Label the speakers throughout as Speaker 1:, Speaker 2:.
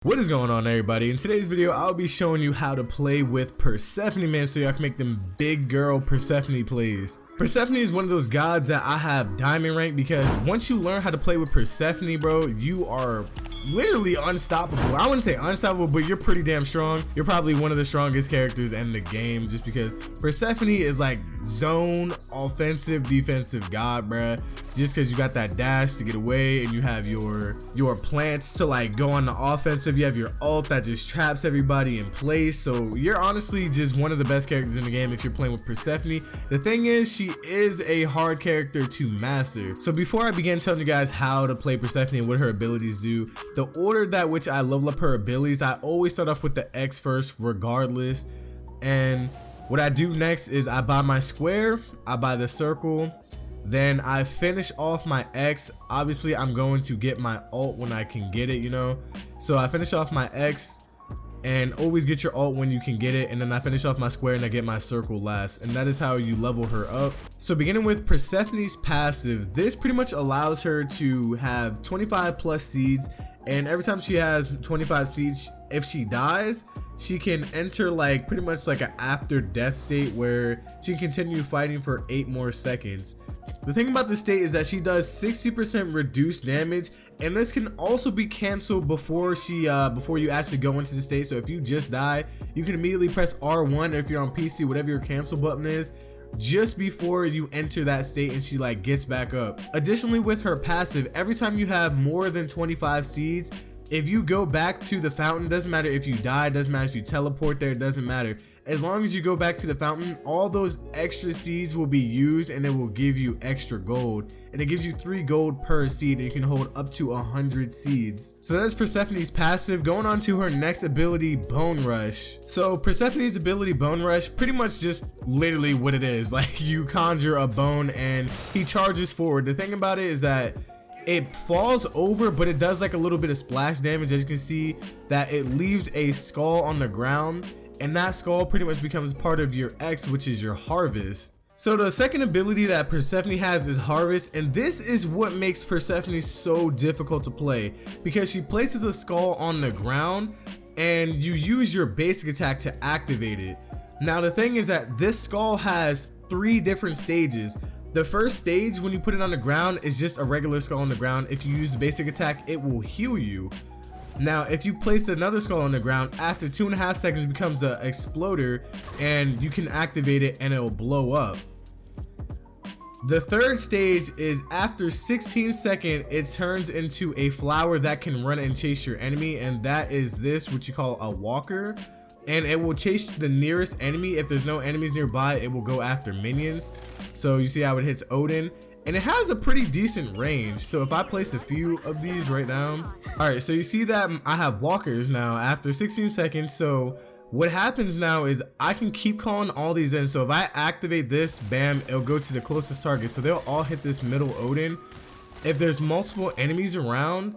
Speaker 1: What is going on, everybody? In today's video I'll be showing you how to play with Persephone, man, so y'all can make them big girl Persephone plays. Persephone is one of those gods that I have diamond rank because once you learn how to play with Persephone, bro, you are literally unstoppable. I wouldn't say unstoppable, but you're pretty damn strong. You're probably one of the strongest characters in the game just because Persephone is like zone offensive defensive god, bruh. Just because you got that dash to get away and you have your plants to like go on the offensive, you have your ult that just traps everybody in place. So you're honestly just one of the best characters in the game if you're playing with Persephone. The thing is, she is a hard character to master. So before I begin telling you guys how to play Persephone and what her abilities do, the order that which I level up her abilities, I always start off with the X first regardless. And what I do next is I buy my square, I buy the circle, then I finish off my X. Obviously I'm going to get my ult when I can get it, you know. So I finish off my X, and always get your ult when you can get it, and then I finish off my square and I get my circle last, and that is how you level her up. So beginning with Persephone's passive, this pretty much allows her to have 25 plus seeds, and every time she has 25 seeds, if she dies, she can enter like pretty much like an after death state where she can continue fighting for 8 more seconds. The thing about this state is that she does 60% reduced damage, and this can also be canceled before you actually go into the state. So if you just die, you can immediately press R1, or if you're on PC, whatever your cancel button is, just before you enter that state, and she like gets back up. Additionally, with her passive, every time you have more than 25 seeds, if you go back to the fountain, doesn't matter if you die, doesn't matter if you teleport there, doesn't matter. As long as you go back to the fountain, all those extra seeds will be used, and it will give you extra gold, and it gives you 3 gold per seed, and you can hold up to 100 seeds. So that is Persephone's passive. Going on to her next ability, Bone Rush. So Persephone's ability, Bone Rush, pretty much just literally what it is. Like, you conjure a bone and he charges forward. The thing about it is that it falls over, but it does like a little bit of splash damage. As you can see, that it leaves a skull on the ground, and that skull pretty much becomes part of your X, which is your harvest. So the second ability that Persephone has is Harvest, and this is what makes Persephone so difficult to play, because she places a skull on the ground and you use your basic attack to activate it. Now the thing is that this skull has 3 different stages. The first stage, when you put it on the ground, is just a regular skull on the ground. If you use the basic attack, it will heal you. Now if you place another skull on the ground, after 2.5 seconds it becomes an exploder, and you can activate it and it will blow up. The third stage is after 16 seconds, it turns into a flower that can run and chase your enemy, and that is this, what you call a walker. And it will chase the nearest enemy. If there's no enemies nearby, it will go after minions. So you see how it hits Odin, and it has a pretty decent range. So if I place a few of these right now, all right, so you see that I have walkers now after 16 seconds. So what happens now is I can keep calling all these in. So if I activate this, bam, it'll go to the closest target, so they'll all hit this middle Odin. If there's multiple enemies around,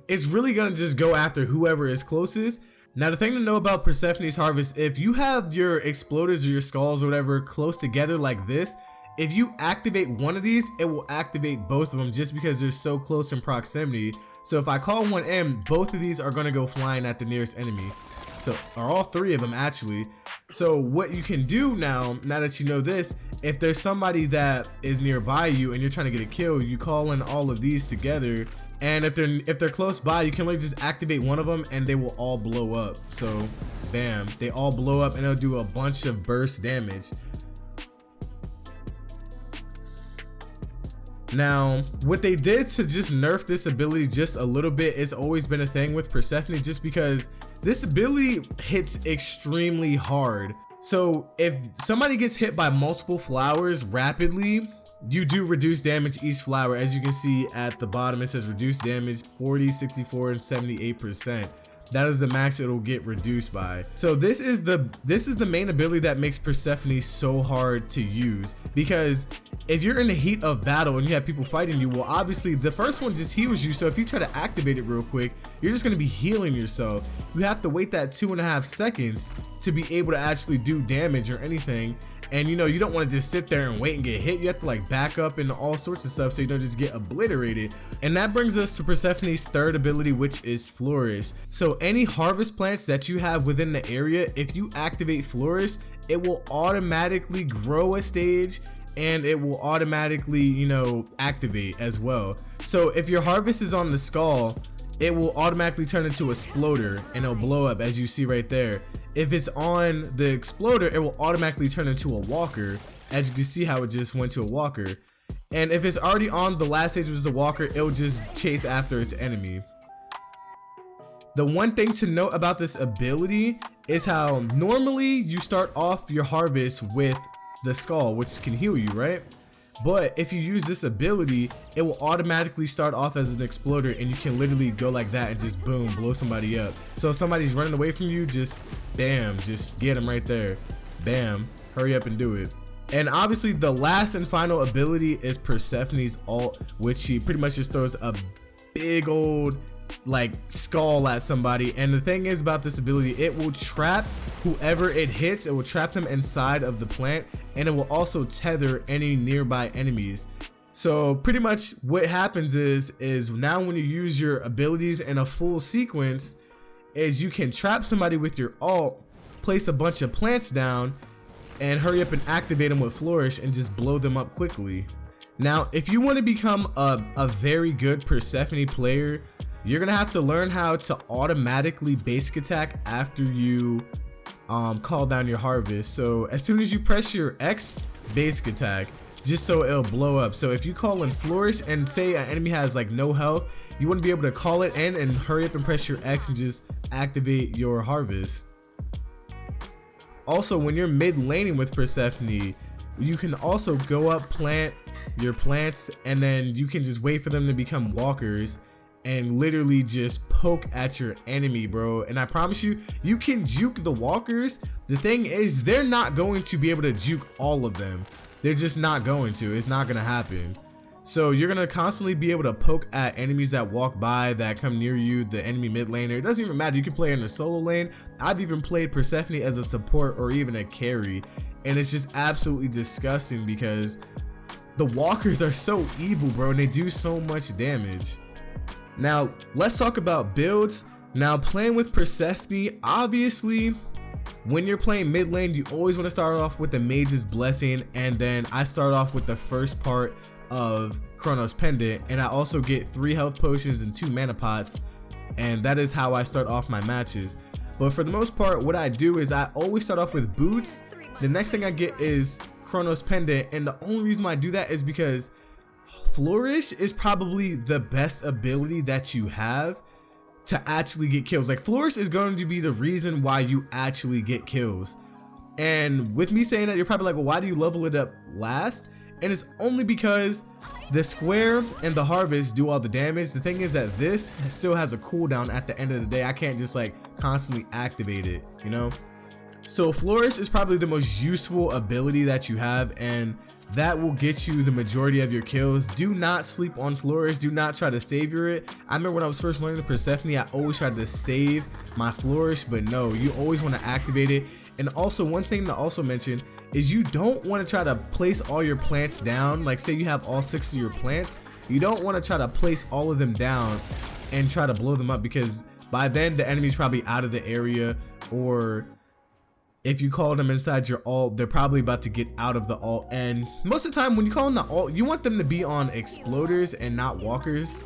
Speaker 1: it's really gonna just go after whoever is closest. Now the thing to know about Persephone's Harvest, if you have your exploders or your skulls or whatever close together like this, if you activate one of these, it will activate both of them just because they're so close in proximity. So if I call one in, both of these are going to go flying at the nearest enemy. So, or all 3 of them actually. So what you can do now that you know this, if there's somebody that is nearby you and you're trying to get a kill, you call in all of these together. And if they're close by, you can literally just activate one of them and they will all blow up. So bam, they all blow up and they'll do a bunch of burst damage. Now what they did to just nerf this ability just a little bit, it's always been a thing with Persephone, just because this ability hits extremely hard. So if somebody gets hit by multiple flowers rapidly, you do reduce damage each flower. As you can see at the bottom, it says reduce damage 40, 64, and 78%. That is the max it'll get reduced by. So this is the main ability that makes Persephone so hard to use, because if you're in the heat of battle and you have people fighting you, well obviously the first one just heals you, so if you try to activate it real quick, you're just going to be healing yourself. You have to wait that 2.5 seconds to be able to actually do damage or anything, And you know, you don't want to just sit there and wait and get hit. You have to like back up and all sorts of stuff so you don't just get obliterated. And that brings us to Persephone's third ability, which is Flourish. So any harvest plants that you have within the area, if you activate Flourish, it will automatically grow a stage and it will automatically, you know, activate as well. So if your harvest is on the skull, it will automatically turn into a exploder and it'll blow up, as you see right there. If it's on the exploder, it will automatically turn into a walker, as you can see how it just went to a walker. And if it's already on the last stage, which is a walker, it will just chase after its enemy. The one thing to note about this ability is how normally you start off your harvest with the skull, which can heal you, right? But if you use this ability, it will automatically start off as an exploder, and you can literally go like that and just boom, blow somebody up. So if somebody's running away from you, just bam, just get them right there. Bam, hurry up and do it. And obviously the last and final ability is Persephone's ult, which she pretty much just throws a big old like skull at somebody. And the thing is about this ability, it will trap whoever it hits. It will trap them inside of the plant, and it will also tether any nearby enemies. So pretty much what happens is now when you use your abilities in a full sequence, is you can trap somebody with your ult, place a bunch of plants down, and hurry up and activate them with Flourish and just blow them up quickly. Now if you want to become a very good Persephone player, you're gonna have to learn how to automatically basic attack after you call down your harvest. So as soon as you press your X, basic attack, just so it'll blow up. So if you call in Flourish and say an enemy has like no health, you want to be able to call it in and hurry up and press your X and just activate your harvest. Also, when you're mid laning with Persephone, you can also go up, plant your plants, and then you can just wait for them to become walkers and literally just poke at your enemy, bro. And I promise you, you can juke the walkers. The thing is, they're not going to be able to juke all of them. They're just not going to. It's not gonna happen. So you're gonna constantly be able to poke at enemies that walk by, that come near you, the enemy mid laner. It doesn't even matter. You can play in the solo lane. I've even played Persephone as a support or even a carry, and it's just absolutely disgusting because the walkers are so evil, bro, and they do so much damage. Now let's talk about builds. Now playing with Persephone, obviously when you're playing mid lane, you always want to start off with the Mage's Blessing, and then I start off with the first part of Chronos Pendant, and I also get 3 health potions and 2 mana pots, and that is how I start off my matches. But for the most part, what I do is I always start off with boots. The next thing I get is Chronos Pendant, and the only reason why I do that is because Flourish is probably the best ability that you have to actually get kills. Like Flourish is going to be the reason why you actually get kills. And with me saying that, you're probably like, well, why do you level it up last? And it's only because the square and the harvest do all the damage. The thing is that this still has a cooldown at the end of the day. I can't just like constantly activate it, you know? So Flourish is probably the most useful ability that you have, and that will get you the majority of your kills. Do not sleep on Flourish. Do not try to savor it. I remember when I was first learning Persephone, I always tried to save my Flourish, but no, you always want to activate it. And also, one thing to also mention is you don't want to try to place all your plants down. Like say you have all 6 of your plants, you don't want to try to place all of them down and try to blow them up, because by then the enemy's probably out of the area, or if you call them inside your ult, they're probably about to get out of the ult. And most of the time when you call them the ult, you want them to be on exploders and not walkers,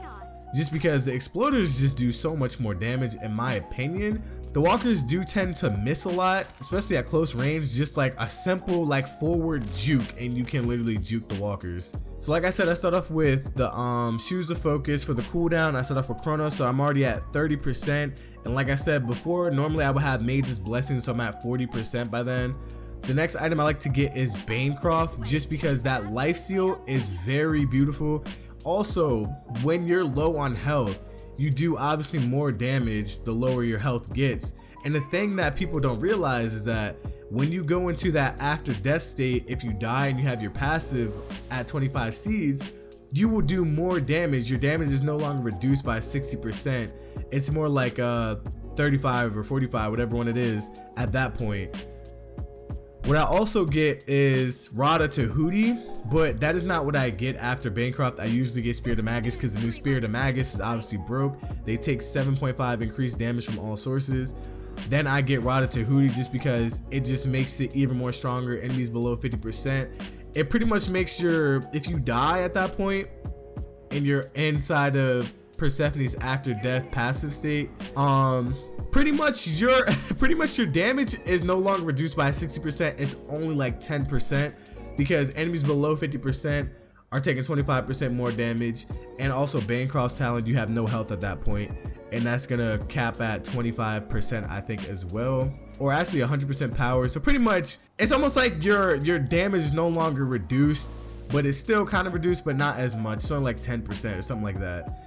Speaker 1: just because the exploders just do so much more damage in my opinion. The walkers do tend to miss a lot, especially at close range. Just like a simple like forward juke and you can literally juke the walkers. So like I said, I start off with the shoes of focus for the cooldown. I start off with Chronos, so I'm already at 30%. And like I said before, normally I would have Mage's Blessing, so I'm at 40% by then. The next item I like to get is Banecroft, just because that lifesteal is very beautiful. Also, when you're low on health, you do obviously more damage the lower your health gets. And the thing that people don't realize is that when you go into that after death state, if you die and you have your passive at 25 seeds, you will do more damage. Your damage is no longer reduced by 60%. It's more like 35 or 45, whatever one it is at that point. What I also get is Rada to Hootie, but that is not what I get after Bancroft. I usually get Spirit of Magus because the new Spirit of Magus is obviously broke. They take 7.5 increased damage from all sources. Then I get Rada to Hootie just because it just makes it even more stronger. Enemies below 50%. It pretty much makes your, if you die at that point and you're inside of Persephone's after death passive state, pretty much your damage is no longer reduced by 60%. It's only like 10% because enemies below 50% are taking 25% more damage. And also Bancroft's talent, you have no health at that point, and that's gonna cap at 25% I think as well, or actually 100% power. So pretty much it's almost like your damage is no longer reduced, but it's still kind of reduced, but not as much, so like 10% or something like that.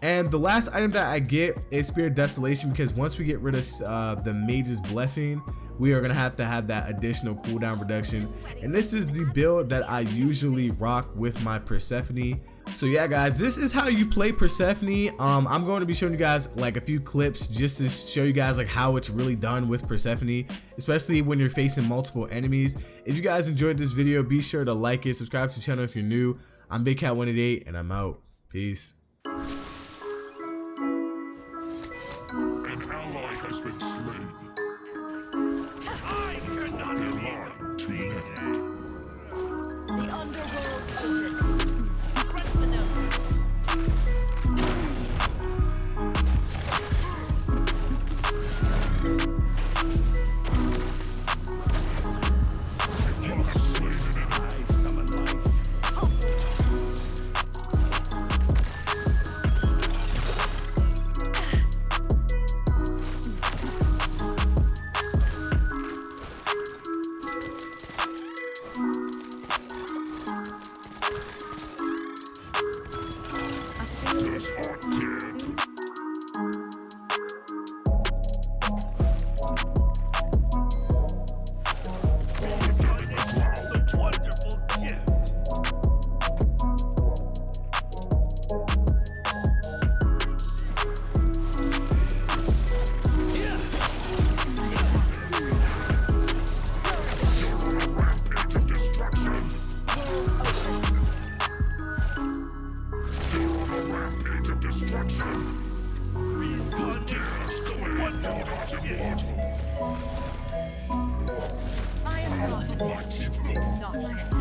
Speaker 1: And the last item that I get is Spirit Desolation, because once we get rid of the Mage's Blessing, we are gonna have to have that additional cooldown reduction. And this is the build that I usually rock with my Persephone. So yeah guys, this is how you play Persephone. I'm going to be showing you guys like a few clips just to show you guys like how it's really done with Persephone, especially when you're facing multiple enemies. If you guys enjoyed this video, be sure to like it, subscribe to the channel if you're new. I'm Big Cat 188 and I'm out. Peace.
Speaker 2: Has been slain. I cannot lie to them.
Speaker 3: The underworld open. Press the note.
Speaker 2: You have slain an enemy. I summon life. This art here. Wonderful gift.
Speaker 3: I am not. Not I see.